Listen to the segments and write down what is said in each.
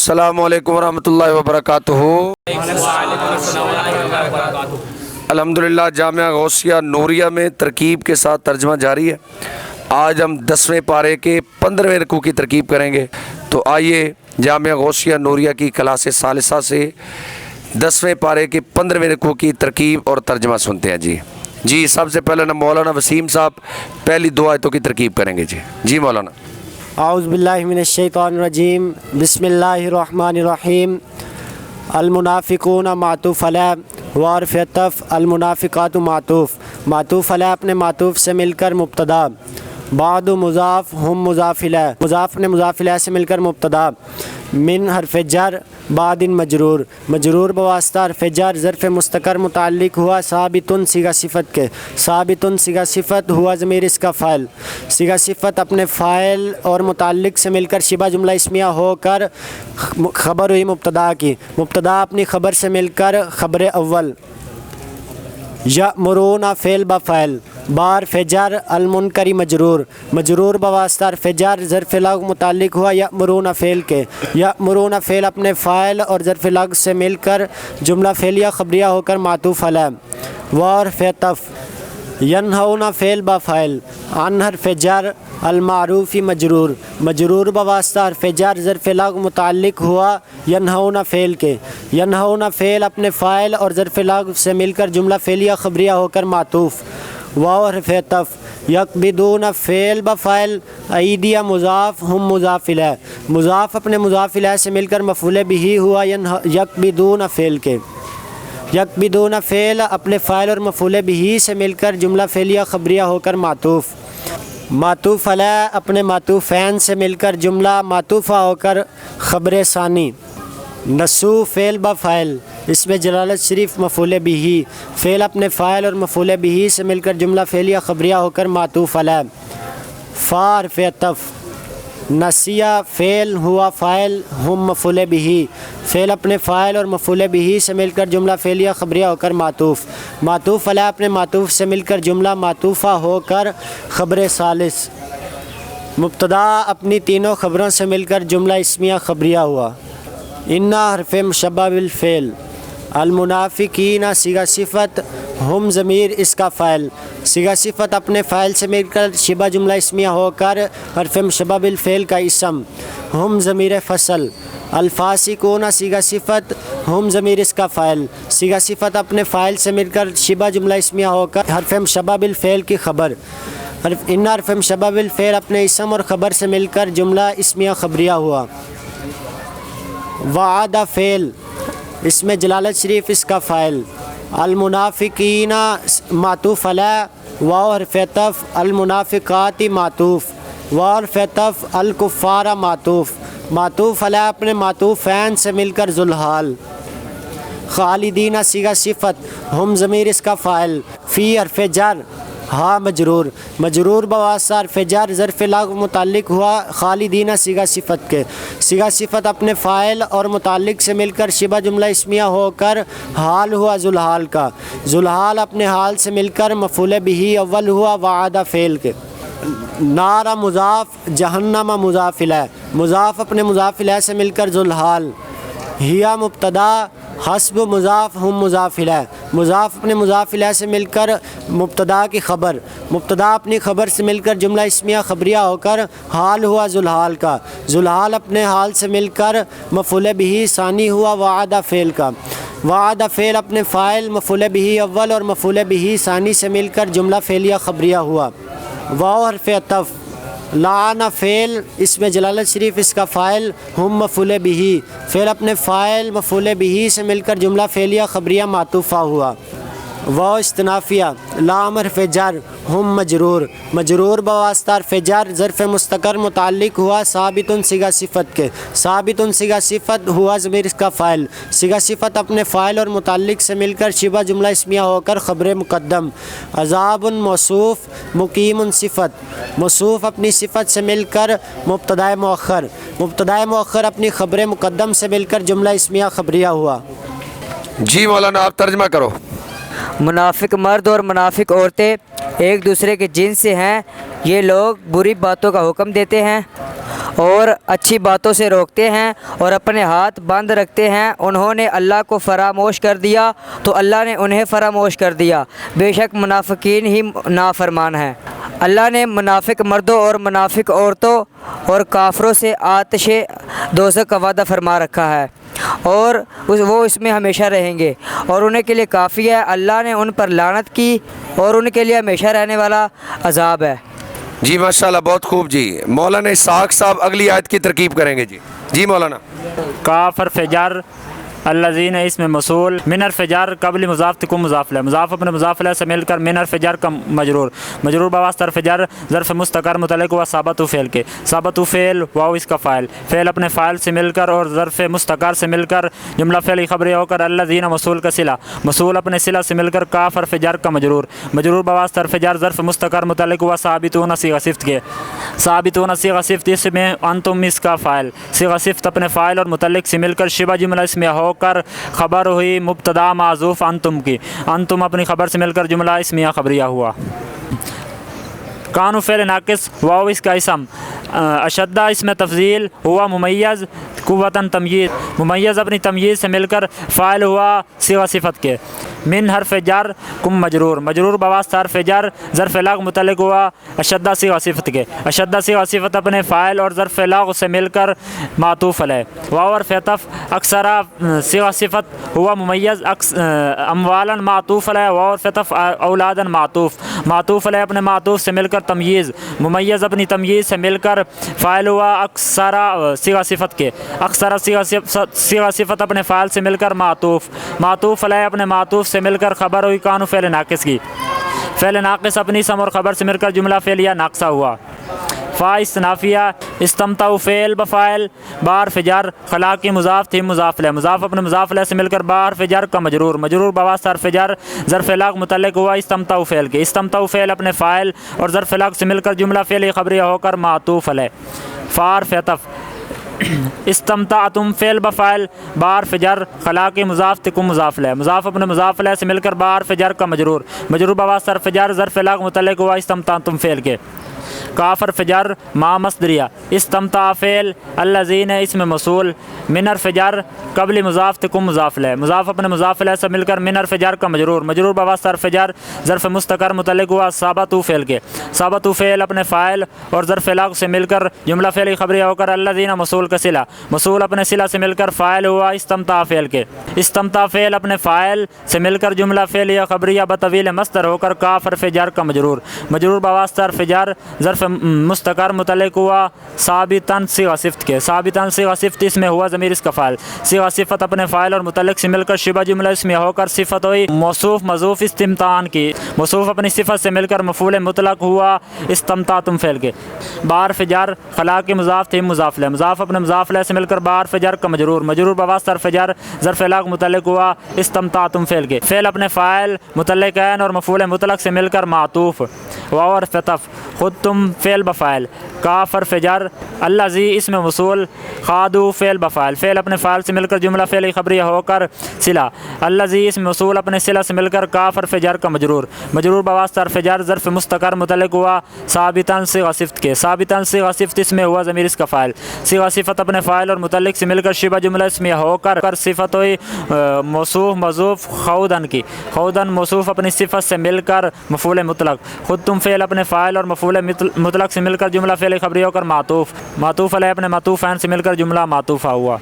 السلام علیکم ورحمۃ اللہ وبرکاتہ۔ الحمدللہ جامعہ غوثیہ نوریہ میں ترکیب کے ساتھ ترجمہ جاری ہے۔ آج ہم 10ویں پارے کے 15ویں رکوع کی ترکیب کریں گے۔ تو آئیے جامعہ غوثیہ نوریہ کی کلاس ثالثہ سے 10ویں پارے کے 15ویں رکوع کی ترکیب اور ترجمہ سنتے ہیں۔ جی سب سے پہلے مولانا وسیم صاحب پہلی 2 آیتوں کی ترکیب کریں گے۔ جی مولانا۔ اعوذ باللہ من الشیطان الرجیم، بسم اللہ الرحمن الرحیم۔ المنافقون معطوف علیہ وعرف عطف، المنافقات معطوف علیہ اپنے معطوف سے مل کر مبتدا، بعد مضاف ہم مضاف الیہ، مضاف نے مضاف الیہ سے مل کر مبتدا، من حرف جر بعد مجرور بواسطہ حرف جر ظرف مستقر متعلق ہوا ثابتن صیغہ صفت کے، ثابتن صیغہ صفت ہوا ضمیر اس کا فاعل، صیغہ صفت اپنے فاعل اور متعلق سے مل کر شبہ جملہ اسمیہ ہو کر خبر ہوئی مبتدا کی، مبتدا اپنی خبر سے مل کر خبر اول، یأمرون فعل بفعل، بار فجر المنکری مجرور بواسطہ حرف جر ظرف لغو متعلق ہوا یأمرون فعل کے، یأمرون فعل اپنے فاعل اور ظرف لغو سے مل کر جملہ فعلیہ خبریہ ہو کر معطوف علیہ، وحرف عطف، ینہون فعل بفعل، عن حرف جر المعروفی مجرور بواسطہ حرف جر ظرف لغو متعلق ہوا ینہون فعل کے، ینہون فعل اپنے فاعل اور ظرف لغو سے مل کر جملہ فعلیہ خبریہ ہو کر معطوف، واو حرف عطف، یقبضون فعل بفعل، ایدیہ مضاف ہم مضاف الیہ، مضاف اپنے مضاف الیہ سے مل کر مفعول بہ ہوا یقبضون فعل کے، یقبضون فعل اپنے فاعل اور مفعول بہ سے مل کر جملہ فعلیہ خبریہ ہو کر معطوف علیہ اپنے معطوفین سے مل کر جملہ معطوفہ ہو کر خبر ثانی، نسو فعل بفعل، اس میں جلالت شریف مفعول بہ، فعل اپنے فاعل اور مفعول بہ سے مل کر جملہ فعلیہ خبریہ ہو کر معطوف علیہ، فا حرف عطف، نسیہ فعل ہوا فاعل ہم مفعول بہ، فعل اپنے فاعل اور مفعول بہ سے مل کر جملہ فعلیہ خبریہ ہو کر معطوف علیہ اپنے معطوف سے مل کر جملہ معطوفہ ہو کر خبر ثالث، مبتدا اپنی تینوں خبروں سے مل کر جملہ اسمیہ خبریہ ہوا، انا حرف مشبہ بالفعل، المنافقین صیغہ صفت ہم ضمیر اس کا فاعل، صیغہ صفت اپنے فاعل سے مل کر شبہ جملہ اسمیہ ہو کر حرف مشبہ بالفعل کا اسم، ہم ضمیر فصل، الفاسقون صیغہ صفت ہم ضمیر اس کا فاعل، صیغہ صفت اپنے فاعل سے مل کر شبہ جملہ اسمیہ ہو کر حرف مشبہ بالفعل کی خبر، ان حرف مشبہ بالفعل اپنے اسم اور خبر سے مل کر جملہ اسمیہ خبریہ ہوا، وعد فعل، اس میں جلالت شریف اس کا فاعل، المنافقین معطوف علیہ، واو حرف عطف، المنافقات معطوف، واو حرف عطف، الکفار معطوف علیہ اپنے معطوفین سے مل کر ذوالحال، خالدین صیغہ صفت ہم ضمیر اس کا فاعل، فی حرف جر ہاں مجرور بواسطہ حرف جر ظرف لغو متعلق ہوا خالدین صیغہ صفت کے، صیغہ صفت اپنے فاعل اور متعلق سے مل کر شبہ جملہ اسمیہ ہو کر حال ہوا ذوالحال کا، ذوالحال اپنے حال سے مل کر مفعول بہ اول ہوا وعد فعل کے، نار مضاف جہنم مضاف الیہ، مضاف اپنے مضاف الیہ سے مل کر ذوالحال، ہیا مبتدا حسب مضاف ہم مضاف الیہ، مضاف اپنے مضاف الیہ سے مل کر مبتدا کی خبر، مبتدا اپنی خبر سے مل کر جملہ اسمیہ خبریہ ہو کر حال ہوا ذوالحال کا، ذوالحال اپنے حال سے مل کر مفعول بہ ثانی ہوا وعد فعل کا، وعد فعل اپنے فاعل مفعول بہ اول اور مفعول بہ ثانی سے مل کر جملہ فعلیہ خبریہ ہوا، واو حرف عطف، لعن فعل، اس میں جلالت شریف اس کا فاعل ہم مفعول بہ، فعل اپنے فاعل مفعول بہ سے مل کر جملہ فعلیہ خبریہ معطوفہ ہوا، واو استنافیہ، لام حرف جر ہم مجرور بواسطہ حرف جر ظرف مستقر متعلق ہوا ثابتن صیغہ صفت کے، ثابتن صیغہ صفت ہوا ضمیر اس کا فاعل، صیغہ صفت اپنے فاعل اور متعلق سے مل کر شبہ جملہ اسمیہ ہو کر خبر مقدم، عذاب موصوف مقیم صفت، موصوف اپنی صفت سے مل کر مبتدا مؤخر اپنی خبر مقدم سے مل کر جملہ اسمیہ خبریہ ہوا۔ جی مولانا آپ ترجمہ کرو۔ منافق مرد اور منافق عورتیں ایک دوسرے کے جنس سے ہیں، یہ لوگ بری باتوں کا حکم دیتے ہیں اور اچھی باتوں سے روکتے ہیں اور اپنے ہاتھ بند رکھتے ہیں، انہوں نے اللہ کو فراموش کر دیا تو اللہ نے انہیں فراموش کر دیا، بے شک منافقین ہی نافرمان ہیں۔ اللہ نے منافق مردوں اور منافق عورتوں اور کافروں سے آتش دوزخ کا وعدہ فرما رکھا ہے اور وہ اس میں ہمیشہ رہیں گے اور انہیں کے لیے کافی ہے، اللہ نے ان پر لعنت کی اور ان کے لیے ہمیشہ رہنے والا عذاب ہے۔ جی ماشاءاللہ، بہت خوب جی۔ مولانا اسحاق صاحب اگلی آیت کی ترکیب کریں گے جی۔ جی مولانا۔ کافر فجر الذین اس میں موصول، من الفجر قبل مضاف تکون مضاف لہ، مضاف اپنے مضاف لہ سے مل کر من الفجر کا مجرور، مجرور بواسطہ فجر ظرف مستقر متعلق ہوا ثابت فعل کے، ثابت فعل واو اس کا فاعل، فعل اپنے فاعل سے مل کر اور ظرف مستقر سے مل کر جملہ فعلی خبری ہو کر الذین موصول کا صلہ، موصول اپنے صلہ سے مل کر کافر فجر کا مجرور، مجرور بواسطہ فجر ظرف مستقر متعلق ہوا ثابتون صیغہ صفت کے، ثابتون صیغہ صفت اس میں انتم اس کا فاعل، صیغہ صفت اپنے فاعل اور متعلق سے مل کر شبہ جملہ اس میں ہو کر خبر ہوئی مبتدا معذوف انتم کی، انتم اپنی خبر سے مل کر جملہ اسمیہ خبریہ ہوا۔ کانو فعل ناقص واو اس کا اسم، اشدہ اس میں تفضیل ہوا ممیز قوتاً تمییز، ممیز اپنی تمییز سے مل کر فاعل ہوا صیغہ صفت کے، من حرف جر کم مجرور، مجرور بواسطہ حرف جر ظرف لغو متعلق ہوا اشدہ صیغہ صفت کے، اشدہ صیغہ صفت اپنے فاعل اور ظرف لغو سے مل کر معطوف علیہ، واو حرف عطف اکثرا صیغہ صفت ہوا ممیز اموالا معطوف علیہ، واو حرف عطف اولادا معطوف، معطوف علیہ اپنے معطوف سے مل کر تمییز، ممیز اپنی تمییز سے مل کر فاعل ہوا اکثرا صیغہ صفت کے، اکثرا صیغہ صفت اپنے فاعل سے مل کر معطوف، معطوف علیہ اپنے معطوف سے مل کر خبر ہوئی کانو فعل ناقص کی، فعل ناقص اپنی اسم اور خبر سے مل کر جملہ فعلیہ ناقصہ ہوا۔ فا استنافیہ استمتع فعل بفاعل بار فجر خلا کی مضاف تھی مضاف لہ، مضاف اپنے مضاف لہ سے مل کر بار فجر کا مجرور، مجرور بواسطہ حرف جر ظرف لغو متعلق ہوا استمتع فعل کے، استمتع فعل اپنے فاعل اور ظرف لغو سے مل کر جملہ فعلی خبریہ ہو کر معطوف علیہ۔ فار فعطف استمتعتم فعل بفاعل بار فجر خلا کی مضاف تکون مضاف لہ، مضاف اپنے مضاف لہ سے مل کر بار فجر کا مجرور، مجرور بواسطہ حرف جر ظرف لغو متعلق ہوا استمتعتم فعل کے۔ کافر فجر ما مصدریہ استمتع فعل الذین اس میں موصول، من حرف جر قبل مضاف تکون مضاف لہ، مضاف اپنے مضاف لہ سے مل کر من حرف جر کا مجرور، مجرور بواسطہ حرف جر ظرف مستقر متعلق ہوا ثابت فعل کے، ثابت فعل اپنے فاعل اور ظرف لغو سے مل کر جملہ فعلی خبریہ ہو کر الذین موصول کا صلہ، موصول اپنے صلہ سے مل کر فاعل ہوا استمتع فعل کے، استمتع فعل اپنے فاعل سے مل کر جملہ فعلیہ خبریہ بطویل مصدر ہو کر کاف حرف جر کا مجرور، مجرور بواسطہ حرف جر ظرف مستقر متعلق ہوا ثابتاً صیغہ صفت کے، ثابتاً صیغہ صفت اس میں ہوا ضمیر اس کا فاعل، صیغہ صفت اپنے فاعل اور متعلق سے مل کر شبہ جملہ اس میں ہو کر صفت ہوئی موصوف مضوف استمتعان کی، موصوف اپنی صفت سے مل کر مفعول مطلق ہوا استمتعتم فعل کے۔ بار فجر خلا کے مضاف تھی مضاف لہ، مضاف اپنے مضاف لہ سے مل کر بار فجر کا مجرور، مجرور بواسطہ حرف جر ظرف لغو متعلق ہوا استمتعتم فعل کے، فعل اپنے فاعل متعلقین اور مفعول مطلق سے مل کر معطوف، واو حرف عطف خود تم فعل بفاعل، کاف حرف جر الذی اس میں موصول، خادو فعل بفاعل، فعل اپنے فاعل سے مل کر جملہ فعلی خبریہ ہو کر صلہ، الذی اس میں موصول اپنے صلہ سے مل کر کاف حرف جر کا مجرور، مجرور بواسطہ حرف جر ظرف مستقر متعلق ہوا ثابتاً صیغہ صفت کے، ثابتاً صیغہ صفت اس میں ہوا ضمیر اس کا فاعل، صیغہ صفت اپنے فاعل اور متعلق سے مل کر شبہ جملہ اس میں ہو کر صفت ہوئی موصوف مضوف خودن کی، خودن موصوف اپنی صفت سے مل کر مفعول مطلق، خود تم فعل اپنے فاعل اور مفعول مطلق سے مل کر جملہ فعلی خبری ہو کر معطوف، معطوف علیہ اپنے معطوف عین سے مل کر جملہ معطوفہ ہوا۔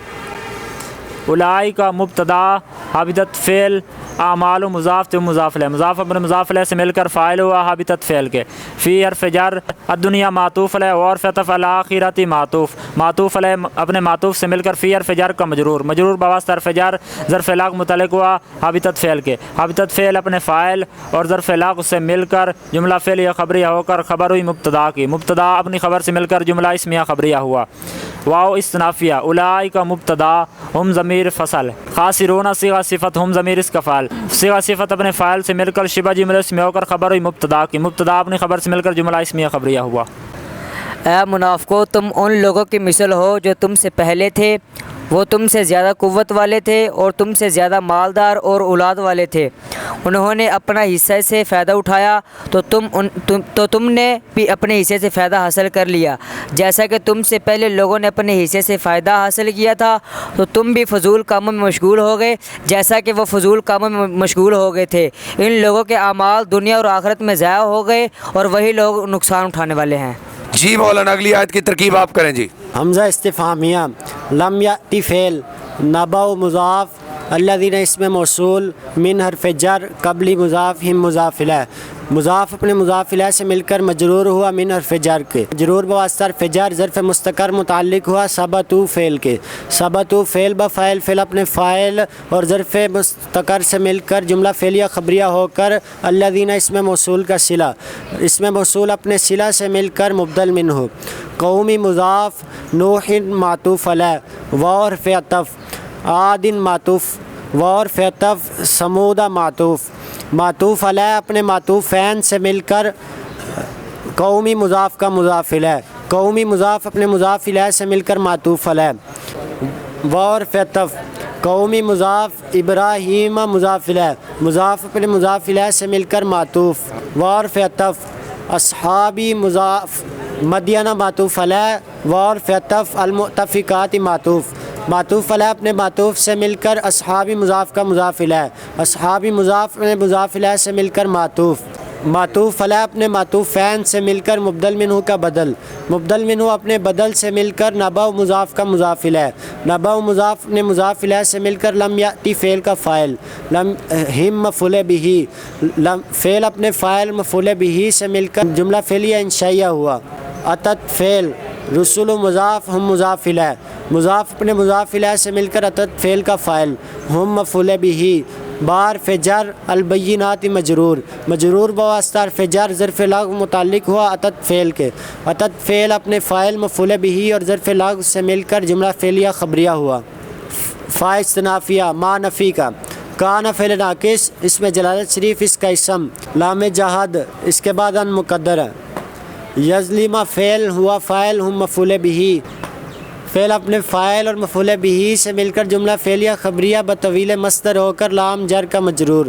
اولائی کا مبتدا حابطت فعل اعمال و مضاف تو مضاف لہ، مضاف اپنے مضاف لہ سے مل کر فاعل ہوا حابطت فعل کے، فی حرف جر الدنیا معطوف علیہ اور فطف الاخرتی معطوف، معطوف علیہ اپنے معطوف سے مل کر فی حرف جر کا مجرور، مجرور بواسطہ حرف جر ظرف لغو متعلق ہوا حابطت فعل کے، حابطت فعل اپنے فاعل اور ظرف لغو سے مل کر جملہ فعلیہ خبریہ ہو کر خبر ہوئی مبتدا کی، مبتدا اپنی خبر سے مل کر جملہ اسمیہ خبریہ ہوا۔ واو استنافیہ اولائی کا مبتدا ہم ضمیر فصل، خاسرون صیغہ صفت ہم ضمیر اس کا فاعل، صیغہ صفت اپنے فاعل سے مل کر شبہ جملہ اسمیہ ہو کر خبر ہوئی مبتدا کی، مبتدا اپنی خبر سے مل کر جملہ اسمیہ خبریہ ہوا۔ اے منافقو تم ان لوگوں کی مثل ہو جو تم سے پہلے تھے، وہ تم سے زیادہ قوت والے تھے اور تم سے زیادہ مالدار اور اولاد والے تھے۔ انہوں نے اپنا حصے سے فائدہ اٹھایا تو تم نے بھی اپنے حصے سے فائدہ حاصل کر لیا، جیسا کہ تم سے پہلے لوگوں نے اپنے حصے سے فائدہ حاصل کیا تھا، تو تم بھی فضول کاموں میں مشغول ہو گئے جیسا کہ وہ فضول کاموں میں مشغول ہو گئے تھے۔ ان لوگوں کے اعمال دنیا اور آخرت میں ضائع ہو گئے اور وہی لوگ نقصان اٹھانے والے ہیں۔ جی مولانا اگلی آیت کی ترکیب آپ کریں جی۔ حمزہ استفہامیہ، لم یأتی فعل، نبأ مضاف، الذین اسم موصول، من حرف جر، قبلی مضاف، ہم مضاف الیہ۔ مضاف اپنے مضاف الیہ سے مل کر مجرور ہوا من حرف جر کے، مجرور بواسطہ حرف جر ظرف مستقر متعلق ہوا ثبتو فعل کے، ثبتو فعل بفعل، فعل اپنے فاعل اور ظرف مستقر سے مل کر جملہ فعلیہ خبریہ ہو کر الذین اسم موصول کا صلہ، اسم موصول اپنے صلہ سے مل کر مبدل منہ، قومی مضاف، نوح معطوف علیہ، واو حرف عطف، عاد معطوف، واو حرف عطف، سمودہ معطوف، معطوف علیہ اپنے معطوف فین سے مل کر قومی مضاف کا مضاف الیہ، قومی مضاف اپنے مضاف الیہ سے مل کر معطوف علیہ، واو حرف عطف، قومی مضاف، ابراہیم مضاف الیہ، مضاف اپنے مضاف الیہ سے مل کر معطوف، واو حرف عطف، اصحابی مضاف، مدینہ معطوف علیہ، واو حرف عطف، المؤتفقات معطوف، معطوف علیہ اپنے معطوف سے مل کر اصحابی مضاف کا مضاف الیہ، اصحابی مضاف اپنے مضاف الیہ سے مل کر معطوف، معطوف علیہ اپنے معطوف فین سے مل کر مبدل منہ کا بدل، مبدل منہ اپنے بدل سے مل کر نبأ مضاف کا مضاف الیہ، نبأ مضاف اپنے مضاف الیہ سے مل کر لم یأتی فعل کا فاعل، لم ہم مفعول بہ، فعل اپنے فاعل مفعول بہ سے مل کر جملہ فعلیہ انشائیہ ہوا، اتت فعل، رسول مضاف، ہم مضاف الیہ، مضاف اپنے مضاف الیہ سے مل کر اتت فعل کا فاعل، ہم مفعول بہ، بار فجر، البینات مجرور، مجرور بواسطہ حرف جر ظرف لغو متعلق ہوا اتت فعل کے، اتت فعل اپنے فاعل مفعول بہ اور ظرف لغو سے مل کر جملہ فعلیہ خبریہ ہوا، فا استنافیہ، ما نفی کا، کان فعل ناقص، اس میں جلالت شریف اس کا اسم، لام جہاد اس کے بعد ان مقدر ہے، یظلم فعل ہوا فاعل، ہم مفعول بہ، فعل اپنے فاعل اور مفعول بہ سے مل کر جملہ فعلیہ خبریہ بطویل مصدر ہو کر لام جر کا مجرور،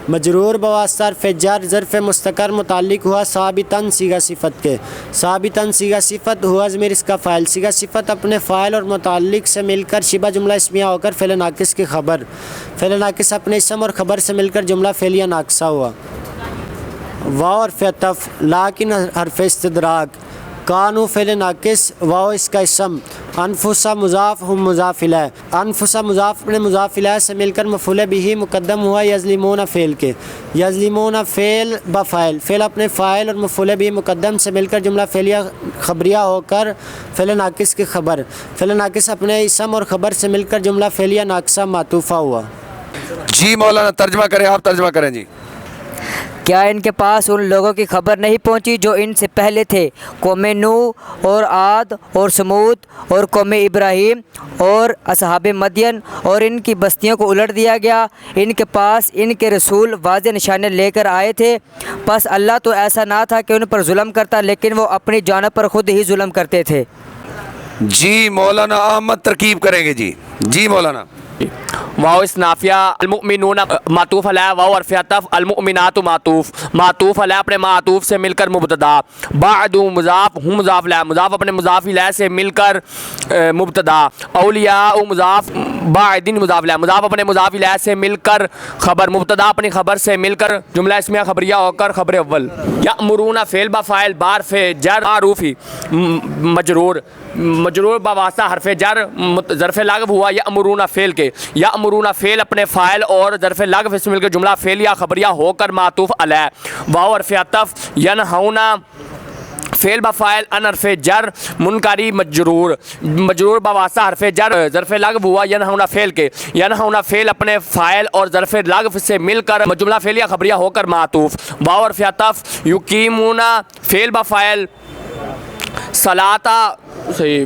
مجرور بواسطہ حرف جر ظرف مستقر متعلق ہوا ثابتاً صیغہ صفت کے، ثابتاً صیغہ صفت ہوا ضمیر اس کا فاعل، صیغہ صفت اپنے فاعل اور متعلق سے مل کر شبہ جملہ اسمیہ ہو کر فعل ناقص کی خبر، فعل ناقص اپنے اسم اور خبر سے مل کر جملہ فعلیہ ناقصہ ہوا، واو حرف عطف، لاکن حرف استدراک، کانو فعل ناقص، واو اس کا اسم، انفسا مضاف، ہم مضاف الیہ، انفسا مضاف اپنے مضاف الیہ سے مل کر مفعول بہ مقدم ہوا یظلمون فعل کے، یظلمون فعل بفاعل، فعل اپنے فاعل اور مفعول بہ مقدم سے مل کر جملہ فعلیہ خبریہ ہو کر فعل ناقص کی خبر، فعل ناقص اپنے اسم اور خبر سے مل کر جملہ فعلیہ ناقصہ معطوفہ ہوا۔ جی مولانا ترجمہ کریں، آپ ترجمہ کریں جی۔ کیا ان کے پاس ان لوگوں کی خبر نہیں پہنچی جو ان سے پہلے تھے، قوم نوح اور عاد اور سمود اور قوم ابراہیم اور اصحاب مدین، اور ان کی بستیوں کو الٹ دیا گیا، ان کے پاس ان کے رسول واضح نشانے لے کر آئے تھے، پس اللہ تو ایسا نہ تھا کہ ان پر ظلم کرتا، لیکن وہ اپنی جانوں پر خود ہی ظلم کرتے تھے۔ جی مولانا احمد ترکیب کریں گے جی۔ جی مولانا۔ واو اسنافیہ، المؤمنون معطوف علیہ، واو حرف عطف، المؤمنات معطوف، معطوف علیہ اپنے معطوف سے مل کر مبتدا، بعد مضاف، ہم مضاف علیہ، مضاف اپنے مضاف علیہ سے مل کر مبتدا، اولیاء مضاف، بعدین مضاف علیہ، مضاف اپنے مضاف علیہ سے مل کر خبر، مبتدا اپنی خبر سے مل کر جملہ اسمیہ خبریہ ہو کر خبر اول، یأمرون فعل بفاعل، بار فعل جر معروفی مجرور، مجرور بواسطہ حرف جر ظرف لغو ہوا یأمرون فعل کے، یأمرون فعل اپنے فاعل اور ظرف لغو سے مل کر جملہ فعلیہ خبریہ ہو کر معطوف علیہ، واو حرف عطف، ینہونا فعل بفاعل ان حرف جر منکری مجرور، مجرور بواسطہ حرف جر ظرف لغو ہوا ینہونا فعل کے، ینہونا فعل اپنے فاعل اور ظرف لغو سے مل کر جملہ فعلیہ خبریہ ہو کر معطوف، واو حرف عطف، یقیمون فعل بفاعل صلاۃ صحیح